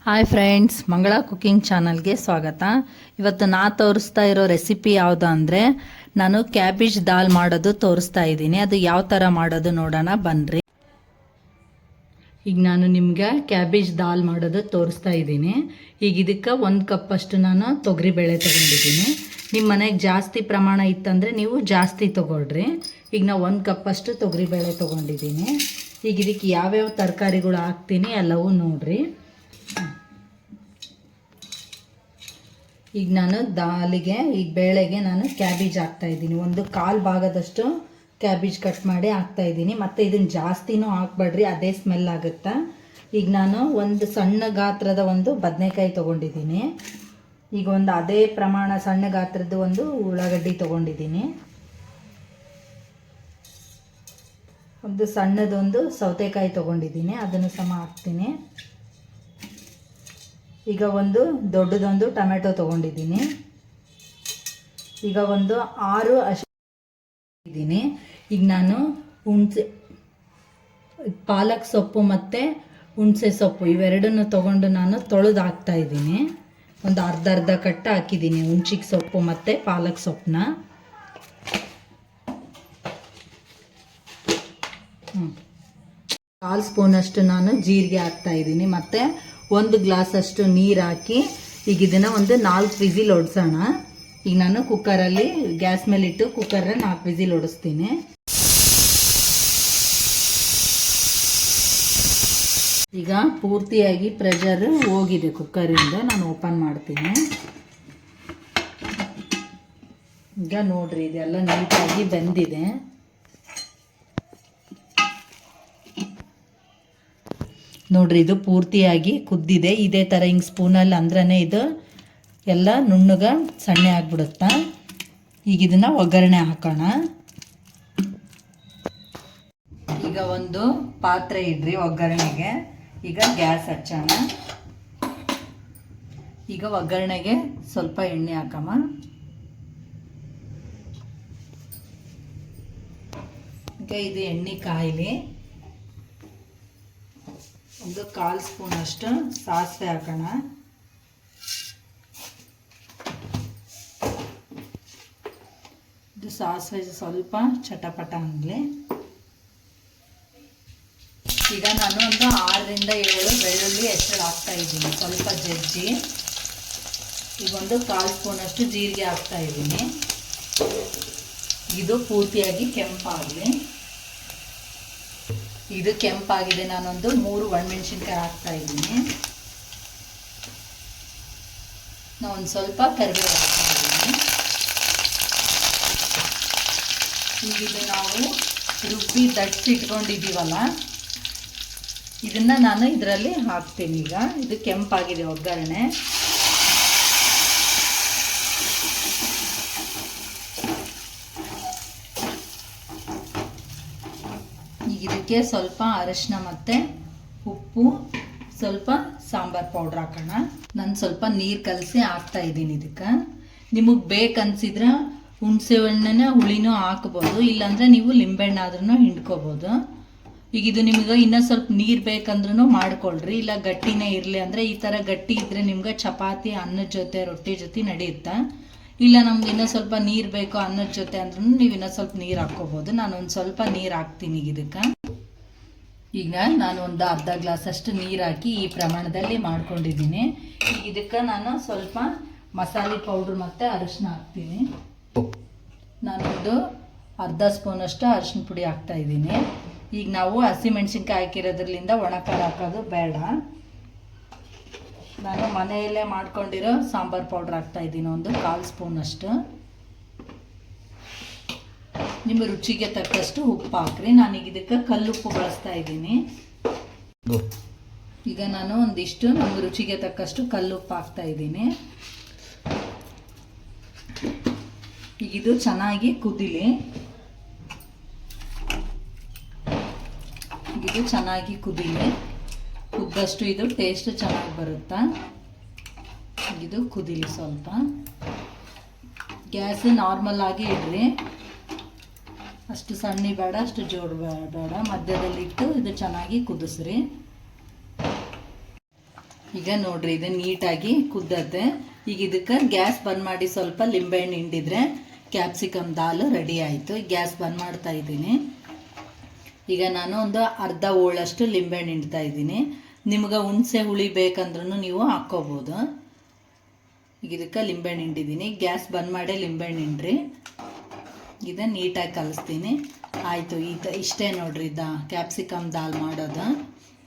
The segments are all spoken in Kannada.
ಹಾಯ್ ಫ್ರೆಂಡ್ಸ್, ಮಂಗಳ ಕುಕಿಂಗ್ ಚಾನಲ್ಗೆ ಸ್ವಾಗತ. ಇವತ್ತು ನಾ ತೋರಿಸ್ತಾ ಇರೋ ರೆಸಿಪಿ ಯಾವುದು ಅಂದರೆ, ನಾನು ಕ್ಯಾಬೇಜ್ ದಾಲ್ ಮಾಡೋದು ತೋರಿಸ್ತಾ ಇದ್ದೀನಿ. ಅದು ಯಾವ ಥರ ಮಾಡೋದು ನೋಡೋಣ ಬನ್ನಿರಿ. ಈಗ ನಾನು ನಿಮ್ಗೆ ಕ್ಯಾಬೇಜ್ ದಾಲ್ ಮಾಡೋದು ತೋರಿಸ್ತಾ ಇದ್ದೀನಿ. ಈಗ ಇದಕ್ಕೆ 1 ಕಪ್ ಅಷ್ಟು ನಾನು ತೊಗರಿಬೇಳೆ ತೊಗೊಂಡಿದ್ದೀನಿ. ನಿಮ್ಮ ಮನೆಗೆ ಜಾಸ್ತಿ ಪ್ರಮಾಣ ಇತ್ತಂದರೆ ನೀವು ಜಾಸ್ತಿ ತೊಗೊಳ್ರಿ. ಈಗ ನಾವು 1 ಕಪ್ ಅಷ್ಟು ತೊಗರಿಬೇಳೆ ತೊಗೊಂಡಿದ್ದೀನಿ. ಈಗ ಇದಕ್ಕೆ ಯಾವ್ಯಾವ ತರಕಾರಿಗಳು ಹಾಕ್ತೀನಿ ಎಲ್ಲವೂ ನೋಡ್ರಿ. ಈಗ ನಾನು ದಾಲಿಗೆ, ಈಗ ಬೇಳೆಗೆ ನಾನು ಕ್ಯಾಬೇಜ್ ಹಾಕ್ತಾಯಿದ್ದೀನಿ. 1/4 ಭಾಗದಷ್ಟು ಕ್ಯಾಬೇಜ್ ಕಟ್ ಮಾಡಿ ಹಾಕ್ತಾಯಿದ್ದೀನಿ. ಮತ್ತು ಇದನ್ನು ಜಾಸ್ತಿನೂ ಹಾಕ್ಬೇಡ್ರಿ, ಅದೇ ಸ್ಮೆಲ್ ಆಗುತ್ತಾ. ಈಗ ನಾನು ಒಂದು ಸಣ್ಣ ಗಾತ್ರದ ಒಂದು ಬದನೆಕಾಯಿ ತೊಗೊಂಡಿದ್ದೀನಿ. ಈಗ ಒಂದು ಅದೇ ಪ್ರಮಾಣ ಸಣ್ಣ ಗಾತ್ರದ ಒಂದು ಉಳ್ಳಾಗಡ್ಡಿ ತೊಗೊಂಡಿದ್ದೀನಿ. ಒಂದು ಸಣ್ಣದೊಂದು ಸೌತೆಕಾಯಿ ತೊಗೊಂಡಿದ್ದೀನಿ, ಅದನ್ನು ಸಮ ಹಾಕ್ತೀನಿ. ಈಗ ಒಂದು ದೊಡ್ಡದೊಂದು ಟೊಮೆಟೊ ತೊಗೊಂಡಿದ್ದೀನಿ. ಈಗ ಒಂದು 6 ಇದ್ದೀನಿ. ಈಗ ನಾನು ಪಾಲಕ್ ಸೊಪ್ಪು ಮತ್ತು ಹುಣಸೆ ಸೊಪ್ಪು ಇವೆರಡನ್ನು ತೊಗೊಂಡು ನಾನು ತೊಳೆದು ಹಾಕ್ತಾಯಿದ್ದೀನಿ. ಒಂದು ಅರ್ಧ ಕಟ್ಟು ಹಾಕಿದ್ದೀನಿ ಹುಣಸಿಗೆ ಸೊಪ್ಪು ಮತ್ತು ಪಾಲಕ್ ಸೊಪ್ಪನ್ನ. 1/4 ಸ್ಪೂನಷ್ಟು ನಾನು ಜೀರಿಗೆ ಹಾಕ್ತಾಯಿದ್ದೀನಿ. ಮತ್ತು 1 ಗ್ಲಾಸ್ ಅಷ್ಟು ನೀರು ಹಾಕಿ ಈಗ ಇದನ್ನು ಒಂದು 4 ವಿಸಿಲ್ ಹೊಡ್ಸೋಣ. ಈಗ ನಾನು ಕುಕ್ಕರಲ್ಲಿ ಗ್ಯಾಸ್ ಮೇಲೆ ಇಟ್ಟು ಕುಕ್ಕರಲ್ಲಿ 4 ವಿಸಿಲ್ ಹೊಡಿಸ್ತೀನಿ. ಈಗ ಪೂರ್ತಿಯಾಗಿ ಪ್ರೆಷರ್ ಹೋಗಿದೆ ಕುಕ್ಕರಿಂದ. ನಾನು ಓಪನ್ ಮಾಡ್ತೀನಿ. ಈಗ ನೋಡ್ರಿ, ಇದೆಲ್ಲ ನೀಟಾಗಿ ಬೆಂದಿದೆ. ನೋಡ್ರಿ, ಇದು ಪೂರ್ತಿಯಾಗಿ ಕುದ್ದಿದೆ. ಇದೇ ಥರ ಹಿಂಗೆ ಸ್ಪೂನಲ್ಲಿ ಅಂದ್ರೇ ಇದು ಎಲ್ಲ ನುಣ್ಣಗ ಸಣ್ಣೆ ಆಗಿಬಿಡುತ್ತಾ. ಈಗ ಇದನ್ನು ಒಗ್ಗರಣೆ ಹಾಕೋಣ. ಈಗ ಒಂದು ಪಾತ್ರೆ ಇಡ್ರಿ ಒಗ್ಗರಣೆಗೆ. ಈಗ ಗ್ಯಾಸ್ ಹಚ್ಚೋಣ. ಈಗ ಒಗ್ಗರಣೆಗೆ ಸ್ವಲ್ಪ ಎಣ್ಣೆ ಹಾಕಮ್ಮ. ಈಗ ಇದು ಎಣ್ಣೆ ಕಾಯಿಲಿ. ಒಂದು 1/4 ಸ್ಪೂನ್ ಅಷ್ಟು ಸಾಸಿವೆ ಹಾಕೋಣ. ಇದು ಸಾಸಿವೆ ಸ್ವಲ್ಪ ಚಟಪಟ ಅನ್ನಲಿ. ಈಗ ನಾನು ಒಂದು 6ರಿಂದ 7 ಬೆಳ್ಳುಳ್ಳಿ ಹೆಸರು ಹಾಕ್ತಾ ಇದ್ದೀನಿ, ಸ್ವಲ್ಪ ಜಜ್ಜಿ. ಈಗ ಒಂದು 1/4 ಸ್ಪೂನ್ ಅಷ್ಟು ಜೀರಿಗೆ ಹಾಕ್ತಾ ಇದ್ದೀನಿ. ಇದು ಪೂರ್ತಿಯಾಗಿ ಕೆಂಪಾಗಲಿ. ಇದು ಕೆಂಪಾಗಿದೆ. ನಾನೊಂದು 3 ಒಣಮೆಣಸಿನ್ಕಾಯಿ ಹಾಕ್ತಾ ಇದ್ದೀನಿ. ನಾನು ಒಂದು ಸ್ವಲ್ಪ ಕರಿಬೇವು ಹಾಕ್ತಾ ಇದ್ದೀನಿ. ಈಗ ಇದು ನಾವು ರುಬ್ಬಿ ದಟ್ಟಿಟ್ಕೊಂಡಿದ್ದೀವಲ್ಲ, ಇದನ್ನು ನಾನು ಇದರಲ್ಲಿ ಹಾಕ್ತೀನಿ. ಈಗ ಇದು ಕೆಂಪಾಗಿದೆ ಒಗ್ಗರಣೆ. ಇದಕ್ಕೆ ಸ್ವಲ್ಪ ಅರಿಶಿನ ಮತ್ತು ಉಪ್ಪು, ಸ್ವಲ್ಪ ಸಾಂಬಾರು ಪೌಡ್ರ್ ಹಾಕೋಣ. ನಾನು ಸ್ವಲ್ಪ ನೀರು ಕಲಸಿ ಹಾಕ್ತಾ ಇದ್ದೀನಿ ಇದಕ್ಕೆ. ನಿಮಗೆ ಬೇಕನ್ಸಿದ್ರೆ ಹುಣಸೆ ಹಣ್ಣಿನ ಹುಳಿನೂ ಹಾಕ್ಬೋದು, ಇಲ್ಲಾಂದರೆ ನೀವು ಲಿಂಬೆಹಣ್ಣು ಆದ್ರೂ ಹಿಂಡ್ಕೋಬೋದು. ಈಗ ಇದು ನಿಮಗೆ ಇನ್ನೂ ಸ್ವಲ್ಪ ನೀರು ಬೇಕಂದ್ರೂ ಮಾಡ್ಕೊಳ್ರಿ. ಇಲ್ಲ ಗಟ್ಟಿನೇ ಇರಲಿ ಅಂದರೆ, ಈ ಥರ ಗಟ್ಟಿ ಇದ್ದರೆ ನಿಮ್ಗೆ ಚಪಾತಿ ಅನ್ನದ ಜೊತೆ ರೊಟ್ಟಿ ಜೊತೆ ನಡೆಯುತ್ತೆ. ಇಲ್ಲ ನಮ್ಗೆ ಇನ್ನೂ ಸ್ವಲ್ಪ ನೀರು ಬೇಕು ಅನ್ನದ ಜೊತೆ ಅಂದ್ರೂ ನೀವು ಇನ್ನೂ ಸ್ವಲ್ಪ ನೀರು ಹಾಕ್ಕೋಬೋದು. ನಾನು ಒಂದು ಸ್ವಲ್ಪ ನೀರು ಹಾಕ್ತೀನಿ ಇದಕ್ಕೆ. ಈಗ ನಾನು ಒಂದು ಅರ್ಧ ಗ್ಲಾಸ್ ಅಷ್ಟು ನೀರು ಹಾಕಿ ಈ ಪ್ರಮಾಣದಲ್ಲಿ ಮಾಡ್ಕೊಂಡಿದ್ದೀನಿ. ಈಗ ಇದಕ್ಕೆ ನಾನು ಸ್ವಲ್ಪ ಮಸಾಲೆ ಪೌಡ್ರ್ ಮತ್ತು ಅರಿಶಿನ ಹಾಕ್ತೀನಿ. ನಾನೊಂದು ಅರ್ಧ ಸ್ಪೂನಷ್ಟು ಅರಿಶಿನ ಪುಡಿ ಹಾಕ್ತಾಯಿದ್ದೀನಿ. ಈಗ ನಾವು ಹಸಿಮೆಣ್ಸಿನ್ಕಾಯಿ ಹಾಕಿರೋದ್ರಿಂದ ಒಣಖಾರ ಹಾಕೋದು ಬೇಡ. ನಾನು ಮನೆಯಲ್ಲೇ ಮಾಡ್ಕೊಂಡಿರೋ ಸಾಂಬಾರು ಪೌಡ್ರ್ ಹಾಕ್ತಾಯಿದ್ದೀನಿ, ಒಂದು 1/4 ಸ್ಪೂನಷ್ಟು. ನಿಮ್ಮ ರುಚಿಗೆ ತಕ್ಕಷ್ಟು ಉಪ್ಪು ಹಾಕ್ರಿ. ನಾನೀಗ ಇದಕ್ಕೆ ಕಲ್ಲುಪ್ಪು ಬಳಸ್ತಾ ಇದ್ದೀನಿ. ಈಗ ನಾನು ಒಂದಿಷ್ಟು ನಮ್ಮ ರುಚಿಗೆ ತಕ್ಕಷ್ಟು ಕಲ್ಲುಪ್ಪು ಹಾಕ್ತಾ ಇದ್ದೀನಿ. ಈಗ ಇದು ಚೆನ್ನಾಗಿ ಕುದಿಲಿ. ಇದು ಚೆನ್ನಾಗಿ ಕುದಿಲಿ. ಕುದ್ದಷ್ಟು ಇದು ಟೇಸ್ಟ್ ಚೆನ್ನಾಗಿ ಬರುತ್ತಾ. ಇದು ಕುದಿಲಿ ಸ್ವಲ್ಪ. ಗ್ಯಾಸ್ ನಾರ್ಮಲ್ ಆಗಿ ಇಡ್ರಿ. ಅಷ್ಟು ಸಣ್ಣ ಬೇಡ, ಅಷ್ಟು ಜೋರು ಬೇಡ, ಮಧ್ಯದಲ್ಲಿಟ್ಟು ಇದು ಚೆನ್ನಾಗಿ ಕುದಿಸ್ರಿ. ಈಗ ನೋಡ್ರಿ ಇದು ನೀಟಾಗಿ ಕುದ್ದತ್ತೆ. ಈಗ ಇದಕ್ಕೆ ಗ್ಯಾಸ್ ಬಂದ್ ಮಾಡಿ ಸ್ವಲ್ಪ ಲಿಂಬೆಹಣ್ಣು ಹಿಂಡಿದ್ರೆ ಕ್ಯಾಪ್ಸಿಕಮ್ ದಾಲ್ ರೆಡಿ ಆಯಿತು. ಗ್ಯಾಸ್ ಬಂದ್ ಮಾಡ್ತಾ ಇದ್ದೀನಿ. ಈಗ ನಾನು ಒಂದು ಅರ್ಧ ಹೋಳಷ್ಟು ಲಿಂಬೆಹಣ್ಣು ಹಿಂಡ್ತಾ ಇದ್ದೀನಿ. ನಿಮ್ಗೆ ಹುಣಸೆ ಹುಳಿ ಬೇಕಂದ್ರೂ ನೀವು ಹಾಕ್ಕೋಬೋದು. ಈಗ ಇದಕ್ಕೆ ಲಿಂಬೆಹಣ್ಣು ಹಿಂಡಿದ್ದೀನಿ. ಗ್ಯಾಸ್ ಬಂದ್ ಮಾಡಿ ಲಿಂಬೆಹಣ್ಣು ಹಿಂಡ್ರಿ. ಇದನ್ನು ನೀಟಾಗಿ ಕಲಿಸ್ತೀನಿ. ಆಯಿತು, ಇಷ್ಟೇ ನೋಡ್ರಿ ಕ್ಯಾಪ್ಸಿಕಮ್ ದಾಲ್ ಮಾಡೋದು.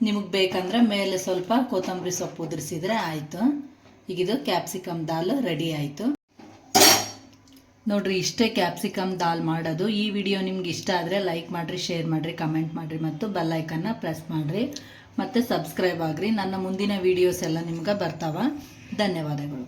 ನಿಮಗೆ ಬೇಕಂದ್ರೆ ಮೇಲೆ ಸ್ವಲ್ಪ ಕೊತ್ತಂಬರಿ ಸೊಪ್ಪು ಉದುರಿಸಿದ್ರೆ ಆಯಿತು. ಈಗ ಇದು ಕ್ಯಾಪ್ಸಿಕಮ್ ದಾಲ್ ರೆಡಿ ಆಯಿತು ನೋಡ್ರಿ. ಇಷ್ಟೇ ಕ್ಯಾಪ್ಸಿಕಮ್ ದಾಲ್ ಮಾಡೋದು. ಈ ವಿಡಿಯೋ ನಿಮ್ಗೆ ಇಷ್ಟ ಆದರೆ ಲೈಕ್ ಮಾಡಿರಿ, ಶೇರ್ ಮಾಡಿರಿ, ಕಮೆಂಟ್ ಮಾಡಿರಿ ಮತ್ತು ಬೆಲ್ ಐಕನ್ನ ಪ್ರೆಸ್ ಮಾಡಿರಿ ಮತ್ತು ಸಬ್ಸ್ಕ್ರೈಬ್ ಆಗಿರಿ. ನನ್ನ ಮುಂದಿನ ವೀಡಿಯೋಸ್ ಎಲ್ಲ ನಿಮ್ಗೆ ಬರ್ತಾವ. ಧನ್ಯವಾದಗಳು.